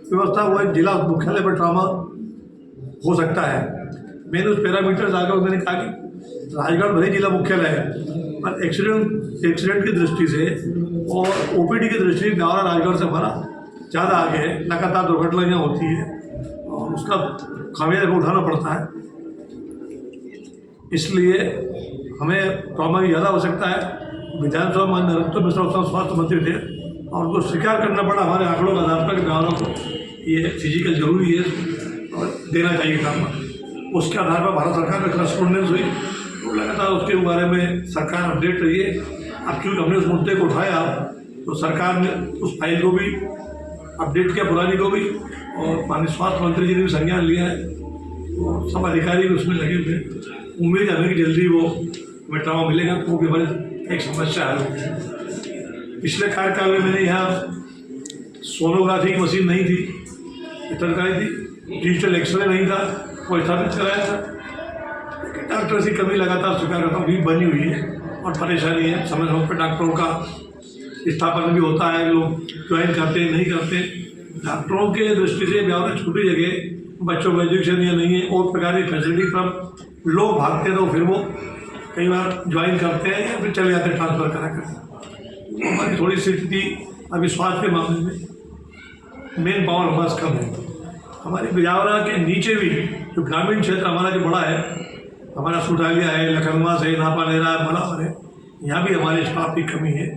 व्यवस्था वो एक जिला मुख्यालय पर ट्रामा हो सकता है। मैंने उस पैरामीटर्स आकर मैंने कहा कि राजगढ़ भले जिला मुख्यालय है, पर एक्सीडेंट की दृष्टि से और ओपीडी की दृष्टि से ब्यावरा राजगढ़ से हमारा ज़्यादा आगे है। लगातार दुर्घटनाएँ होती है और उसका खामियाजा उठाना पड़ता है, इसलिए हमें ट्रॉमा की ज़्यादा आवश्यकता है। विधानसभा में नरोत्तम मिश्रा स्वास्थ्य मंत्री थे और उनको स्वीकार करना पड़ा हमारे आंकड़ों के आधार पर कि ब्यावरा को ये फिजिकल जरूरी है और देना चाहिए ट्रॉमा। उसके आधार पर भारत सरकार में करस्पॉन्डेंस हुई, तो लगातार उसके बारे में सरकार अपडेट रही है। अब क्योंकि हमने उस मुद्दे को उठाया तो सरकार ने उस फाइल को भी अपडेट किया, पुरानी को भी, और माननीय स्वास्थ्य मंत्री जी ने भी संज्ञान लिया है, तो सब अधिकारी भी उसमें लगे हुए। उम्मीद है कि जल्दी वो हमें ट्रॉमा मिलेगा, क्योंकि हमारी एक समस्या हल होगी। पिछले कार्यकाल में मैंने यहाँ सोनोग्राफी की मशीन नहीं थी, कराई थी, डिजिटल एक्सरे नहीं था, वो स्थापित कराया था। डॉक्टर की कमी लगातार स्वीकार करता हूँ, भी बनी हुई है और परेशानी है। समय समय पर डॉक्टरों का स्थापन भी होता है, लोग ज्वाइन करते नहीं करते। डॉक्टरों के दृष्टि से ब्यावरा छोटी जगह, बच्चों को एजुकेशन या नहीं है और प्रकार की फैसिलिटी पर लोग भागते हैं, तो फिर वो कई बार ज्वाइन करते हैं या फिर चले जाते हैं ट्रांसफ़र करा कर। हमारी थोड़ी स्थिति अभी स्वास्थ्य के मामले में मेन पावर हमारे कम है। हमारे ब्यावरा के नीचे भी जो ग्रामीण क्षेत्र हमारा जो बड़ा है, हमारा सुटालिया है, लखनवा है, नापा लेरा है, मलावर है, यहाँ भी हमारे स्टाफ की कमी है।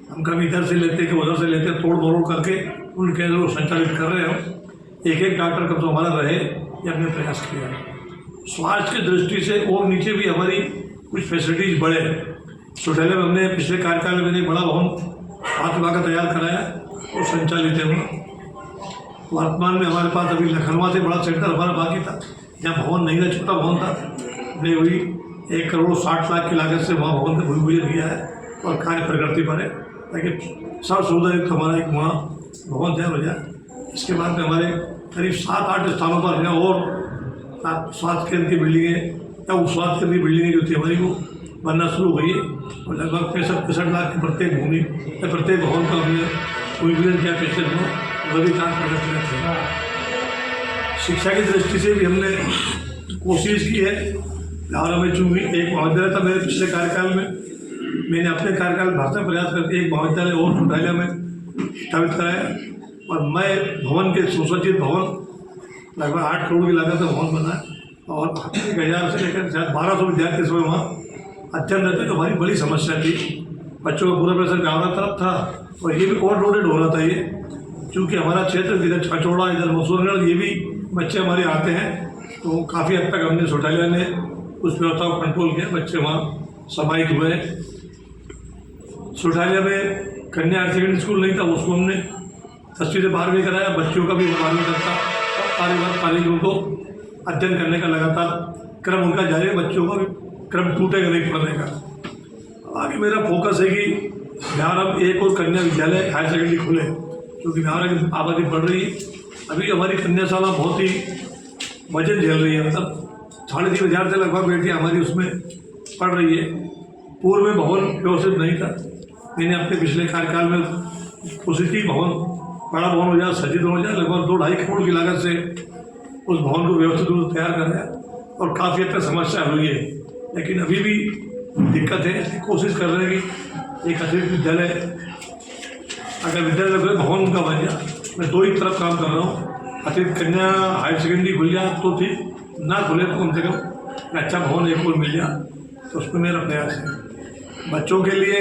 हम कभी इधर से लेते कि उधर से लेते, तोड़ मरोड़ करके उनके लोग संचालित कर रहे हो। एक डॉक्टर कब तो हमारा रहे, ये हमने प्रयास किया है। स्वास्थ्य की दृष्टि से और नीचे भी हमारी कुछ फैसिलिटीज बढ़े। सुटालिया में हमने पिछले कार्यकाल में एक बड़ा भवन स्वास्थ्य विभाग का तैयार कराया और संचालित है वहाँ। वर्तमान में हमारे पास अभी लखनवा से बड़ा सेंटर हमारा बाकी था, जहाँ भवन नहीं था, छोटा भवन था, नहीं हुई 1,60,00,000 की लागत से वहाँ भवन का भूमि पूजन किया है और कार्य प्रगति पर है, ताकि सब सुविधा युक्त हमारा एक वहाँ भवन तैयार हो जाए। इसके बाद में हमारे करीब 7-8 स्थानों पर यहाँ और स्वास्थ्य केंद्र की बिल्डिंगें या उप स्वास्थ्य केंद्र की बिल्डिंगें जो थी हमारी वो बनना शुरू हुई है और लगभग 65-65 लाख की प्रत्येक भूमि या प्रत्येक भवन का हमने भूमि पूजन किया पिछले दिनों, वही कार्य प्रगति थे। शिक्षा की दृष्टि से भी हमने कोशिश की है। ब्यावरा में चूँकि एक महाविद्यालय था मेरे पिछले कार्यकाल में, मैंने अपने कार्यकाल में भरसक प्रयास करके एक महाविद्यालय और सुटालिया में स्थापित कराया और मैं भवन के सुसज्जित भवन लगभग 8 करोड़ की लागत से भवन बना है और 1000 से लेकर शायद 1200 विद्यार्थी समय वहाँ अध्ययन रहते, जो हमारी बड़ी समस्या थी। बच्चों का पूरा प्रेशर ब्यावरा तरफ था और ये भी ओवरलोडेड हो रहा था। ये चूँकि हमारा क्षेत्र इधर छचौड़ा, इधर मसूरगढ़, ये भी बच्चे हमारे आते हैं, तो काफ़ी हद तक हमने सुटालिया ने उस व्यवस्था को कंट्रोल किया, बच्चे वहाँ समाहित हुए। सुटालिया में कन्या हायर सेकेंडरी स्कूल नहीं था, उसको हमने 10वीं से 12वीं कराया। बच्चों का भी 12वीं तक था, कॉलेज उनको अध्ययन करने का लगातार क्रम उनका जारी है, बच्चों का भी क्रम टूटेगा नहीं पढ़ने का। आगे मेरा फोकस है कि ब्यावरा में एक और कन्या विद्यालय हायर सेकेंडरी खुले, क्योंकि ब्यावरा की आबादी बढ़ रही है। अभी हमारी कन्याशाला बहुत ही वजन झेल रही है, मतलब 3,500 से लगभग बेटियाँ हमारी उसमें पढ़ रही है। पूर्व में भवन व्यवस्थित नहीं था, मैंने अपने पिछले कार्यकाल में कोशिश की भवन बड़ा भवन हो जाए, सज्जित हो जाए। लगभग 2-2.5 करोड़ की लागत से उस भवन को व्यवस्थित रूप से तैयार कराया और काफ़ी हद तक समस्या हुई है, लेकिन अभी भी दिक्कत है। कोशिश कर रहे हैं कि एक अतिरिक्त विद्यालय, अगर विद्यालय भवन उनका बन जाए, मैं 2 ही तरफ काम कर रहा हूँ। अतिरिक्त कन्या हायर सेकेंडरी खुल जाए तो ठीक, ना खुले तो कम से कम अच्छा भवन एक और मिल जाए, तो उसमें मेरा प्रयास है। बच्चों के लिए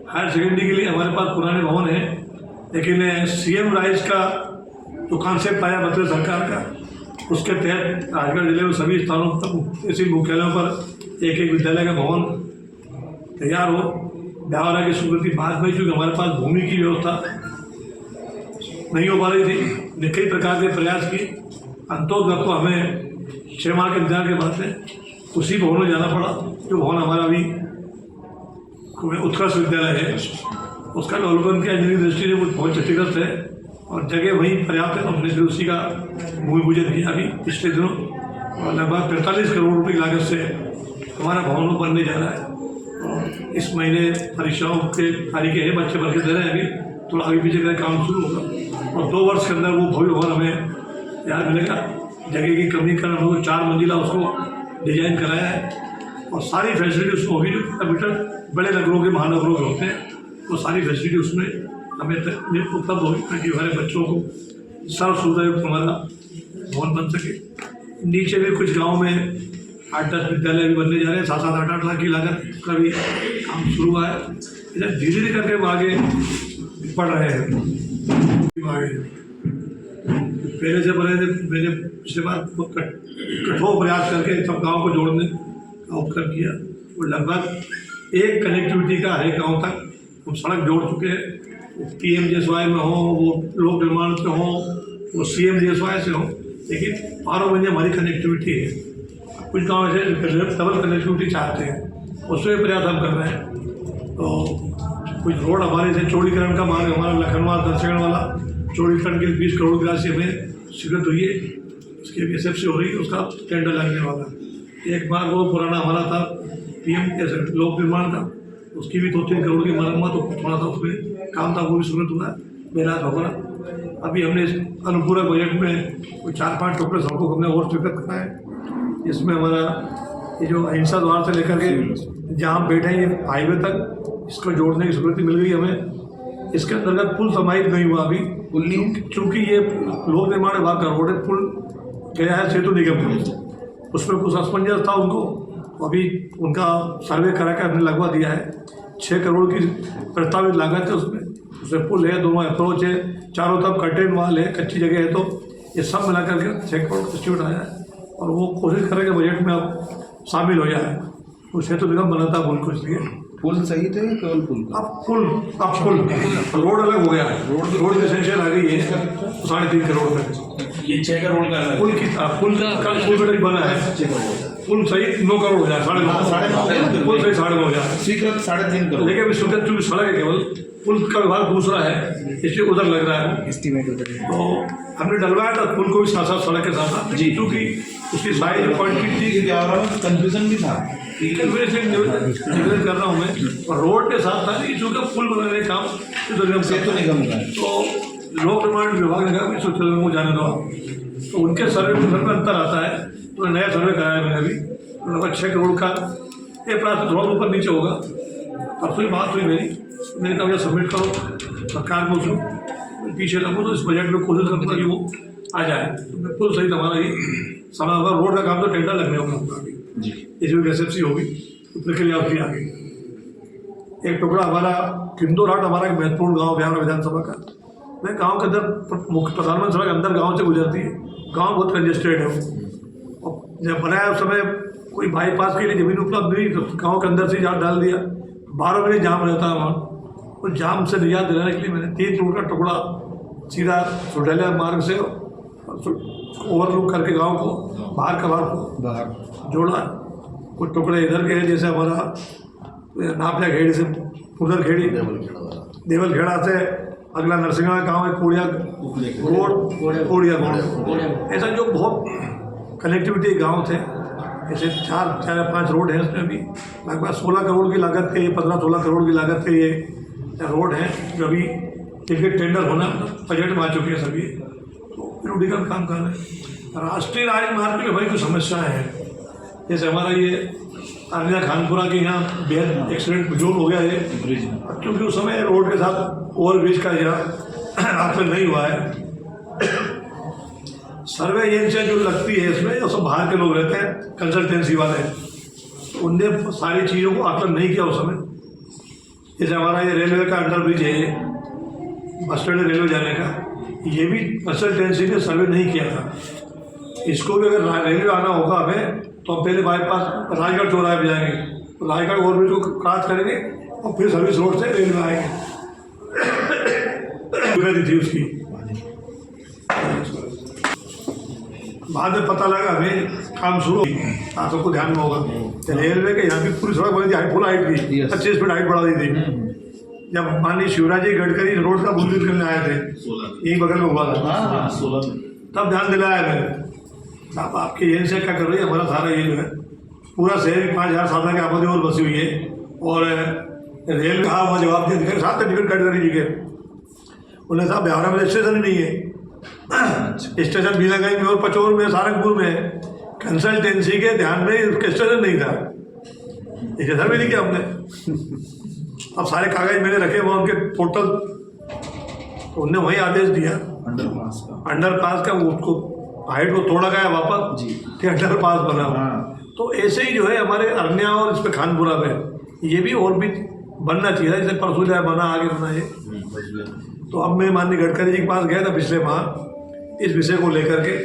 हायर सेकेंडरी के लिए हमारे पास पुराने भवन हैं, लेकिन सीएम राइज का जो कॉन्सेप्ट आया बतौर सरकार का, उसके तहत राजगढ़ जिले में सभी स्थानों पर, तहसील मुख्यालयों पर एक विद्यालय का भवन तैयार हो। ब्यावरा की स्वीकृति बाद में, चूँकि हमारे पास भूमि की व्यवस्था नहीं हो पा रही थी, ने कई प्रकार के प्रयास किए। अंतोगत तो हमें 6 माह के इंतजार के बाद में उसी भवन में जाना पड़ा, जो भवन हमारा अभी उत्कर्ष विद्यालय है, उसका अवलोकन किया। इंजीनियरिंग दृष्टि से वो बहुत क्षतिग्रस्त है और जगह वहीं पर्याप्त है, तो हमने फिर उसी का भूमि पूजन किया अभी पिछले दिनों, और लगभग 45 करोड़ रुपये की लागत से हमारा भवन बनने जा रहा है। और इस महीने परीक्षाओं के तारीखें हैं, बच्चे भर के दे रहे हैं, अभी थोड़ा आगे पीछे का काम शुरू होगा। और 2 वर्ष के अंदर वो भव्य भवन हमें तैयार मिलेगा। जगह की कमी कारण हम लोग 4 मंजिला उसको डिजाइन कराया है और सारी फैसिलिटी उसमें होगी जो किलोमीटर बड़े नगरों के महानगरों के होते हैं, वो सारी फैसिलिटी उसमें हमें उपलब्ध होगी ताकि हमारे बच्चों को सर्व सुविधायुक्त हमारा भवन बन सके। नीचे भी कुछ गाँव में 8-10 विद्यालय भी बनने जा रहे हैं, 7-7, 8-8 लाख की लागत का भी काम शुरू हुआ है। इधर धीरे धीरे करके आगे बढ़ रहे हैं। पहले से बने थे, मैंने पिछले बार कठोर प्रयास करके सब गाँव को जोड़ने का उपक्रम किया और लगभग एक कनेक्टिविटी का हर एक गाँव तक हम सड़क जोड़ चुके हैं। PMGSY में हो, वो लोक निर्माण से हो, वो CMGSY से हो, लेकिन 12 महीने हमारी कनेक्टिविटी है। कुछ गाँव ऐसे डबल कनेक्टिविटी चाहते हैं, उसमें प्रयास हम कर रहे हैं। तो कुछ रोड हमारे से चौड़ीकरण का मार्ग हमारा लखनवा दर्शगढ़ वाला चौड़ीकरण के 20 करोड़ की राशि हमें स्वीकृत हुई है, उसकी SFC हो रही है, उसका टेंडर लगने वाला है। एक मार्ग वो पुराना हमारा था PM लोक निर्माण का, उसकी भी 2-3 करोड़ की मरम्मत तो थोड़ा सा उसमें काम था, वो भी शुरू हुआ है बेहद होगा। अभी हमने इस अनुपूरक बजट में कोई 4-5 टुकड़े सड़कों को हमने और स्वीकृत करा है। इसमें हमारा ये जो अहिंसा द्वार से लेकर के जहाँ बैठे हैं ये हाईवे तक, इसको जोड़ने की स्वीकृति मिल गई हमें। इसके अंतर्गत पुल समाहित नहीं हुआ अभी, चूँकि ये लोक निर्माण विभाग का रोड है। पुल गया है सेतु निगम को, उसमें कुछ असमंजस था उनको, अभी उनका सर्वे करा के हमने लगवा दिया है। 6 करोड़ की प्रस्तावित लागत है उसमें पुल है, दोनों अप्रोच है, चारों तरफ कर्टेन वाल है, कच्ची जगह है, तो ये सब मिला करके 6 करोड़ इंस्टीट्यूट आया है और वो कोशिश करेंगे बजट में अब शामिल हो जाए। वो सेतु निगम बनाता पुल को, इसलिए पुल सही थे केवल पुल अब पुल रोड अलग हो गया है, रोड की एसेंशियल आ गई है 3.5 करोड़ में। ये 6 करोड़ का पुल का बना है, पुल सही 9 करोड़ हो जाए, 9.5 पुल सही 9.5 हो जाए, स्वीकृत 3.5 करोड़। लेकिन अभी स्वीकृत चूँकि सड़क है केवल, पुल का विभाग दूसरा है, इसलिए उधर लग रहा है एस्टीमेट उधर है। तो हमने डलवाया था पुल को भी साथ साथ सड़क के साथ साथ जी, क्योंकि उसकी साइज क्वांटिटी थी, कंफ्यूजन भी था। निवेदन कर रहा हूँ मैं, और रोड के साथ साथ चूँकि पुल बनाने का काम सेतु निगम का है, तो लोक निर्माण विभाग ने कहा सेतु निगम को जाने दो आप, तो उनके सर्वे में अंतर आता है। तो नया सर्वे कराया मैंने अभी, लगभग 6 करोड़ का एक प्राप्त थोड़ा ऊपर नीचे होगा। परसों ही बात हुई मेरी, मैंने कहा भैया सबमिट करो सरकार को, उसको पीछे लगो तो इस बजट में कोशिश करूँगा कि वो आ जाए। तो बिल्कुल सही हमारा ये समय होगा। रोड का काम तो टेंडर लगने होगा अभी जी, इसमें SFC होगी, प्रक्रिया उसकी आ गई। एक टुकड़ा हमारा किंदौराट, हमारा एक महत्वपूर्ण गाँव बिहार विधानसभा का, मैं गाँव के अंदर मुख्य प्रधानमंत्री सड़क अंदर गाँव से गुजरती है, गाँव बहुत कंजेस्टेड है वो, और जब बनाया उस समय कोई बाईपास के लिए जमीन उपलब्ध नहीं, तो गाँव के अंदर से जाम डाल दिया, 12 महीने जाम रहता है वहाँ। उस जाम से निजात दिलाने के लिए मैंने 3 करोड़ का टुकड़ा सीधा सुडैलिया मार्ग से ओवरलुक करके गांव को बाहर जोड़ा। कुछ टुकड़े इधर के हैं, जैसे हमारा नापलिया खेड़ी से उधर खेड़ी, देवलखेड़ा से अगला नरसिंहगढ़ गाँव है, कोड़िया रोड, ऐसा जो बहुत कनेक्टिविटी गाँव थे। ऐसे 4-5 रोड हैं, उसमें भी लगभग 16 करोड़ की लागत के, 15-16 करोड़ की लागत के ये रोड हैं, जो अभी इनके टेंडर होना बजट में आ चुके हैं सभी, तो क्रिटिकल काम कर रहे हैं। राष्ट्रीय राजमार्ग में भाई कुछ समस्याएं हैं, जैसे हमारा ये आनिया खानपुरा के यहाँ बेहद एक्सीडेंट जोन हो गया है ब्रिज, क्योंकि उस समय रोड के साथ ओवर ब्रिज का यहाँ आकलन नहीं हुआ है। सर्वे एजेंसियाँ जो लगती है इसमें, जो सब बाहर के लोग रहते हैं कंसल्टेंसी वाले, उनने सारी चीज़ों को आकलन नहीं किया उस समय। जैसे हमारा ये रेलवे का अंडर ब्रिज है, बस स्टैंड रेलवे जाने का, ये भी कंसल्टेंसी ने सर्वे नहीं किया था। इसको भी अगर रेलवे आना होगा हमें, तो हम पहले बाईपास राजगढ़ चौराहे पर जाएंगे, तो राजगढ़ ओवरब्रिज को क्रॉस करेंगे और फिर सर्विस रोड से रेलवे आएंगे। थी उसकी बाद में पता लगा हमें काम शुरू, आप सबको ध्यान में होगा, रेलवे के यहाँ भी पूरी सड़क बनी थी, फुल हाइट थी, 25 फीट हाइट बढ़ा दी थी। जब माननीय शिवराज जी गडकरी रोड का बुंदेलखंड करने आए थे, यही बगल में हुआ था, तब ध्यान दिलाया मैंने, आप आपकी एजेंसी क्या कर रही है, हमारा सारा ये जो है पूरा शहर 5000 साधन की आबादी और बसी हुई है, और रेल का वहाँ जवाब दे दिया, साथ टिकट कट करी जी के, बोले साहब ब्यावरा में स्टेशन ही नहीं है, स्टेशन बीलागंज में और पचौर में सहारनपुर में है। कंसल्टेंसी के ध्यान में उसका स्टेशन नहीं था, इसे सर भी नहीं किया हमने। अब सारे कागज मैंने रखे वहाँ उनके पोर्टल, तो उनने वही आदेश दिया अंडरपास का उसको हाइट को तोड़ा गया वापस जी, कि अंडरपास बना। हाँ। तो ऐसे ही जो है हमारे अरनिया और इस पे खानपुरा में ये भी और भी बनना चाहिए, जैसे परसों जाए बना आगे बना ये। तो अब मैं माननीय गडकरी जी के पास गया था पिछले माह इस विषय को लेकर के,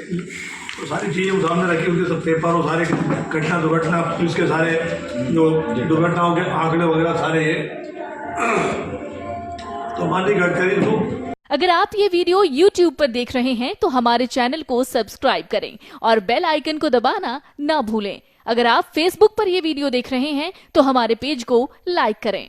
तो सारी चीज़ें सामने रखी, उनके सब पेपर और सारे घटना दुर्घटना पुलिस के सारे जो दुर्घटनाओं के आंकड़े वगैरह सारे ये। तो माननीय गडकरी को अगर आप ये वीडियो YouTube पर देख रहे हैं तो हमारे चैनल को सब्सक्राइब करें और बेल आइकन को दबाना ना भूलें। अगर आप Facebook पर ये वीडियो देख रहे हैं तो हमारे पेज को लाइक करें।